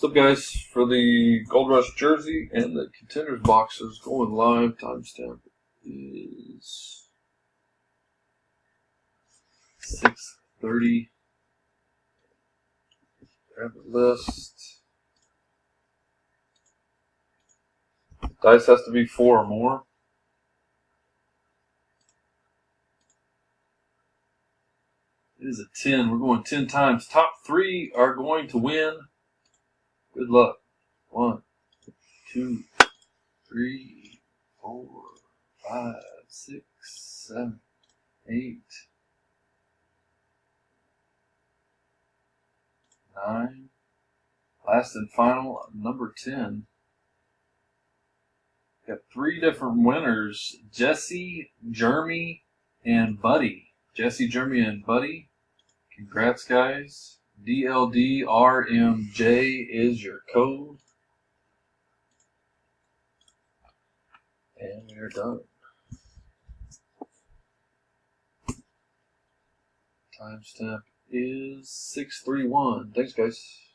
What's up, guys? For the Gold Rush jersey and the Contenders boxes going live, timestamp is 6:30. Grab the list. Dice has to be 4 or more. It is a 10. We're going 10 times. Top 3 are going to win. Good luck. 1, 2, 3, 4, 5, 6, 7, 8, 9. Last and final, number 10. Got 3 different winners: Jesse, Jeremy, and Buddy. Jesse, Jeremy, and Buddy. Congrats, guys. DLDRMJ is your code. And we are done. Timestamp is 6:31. Thanks, guys.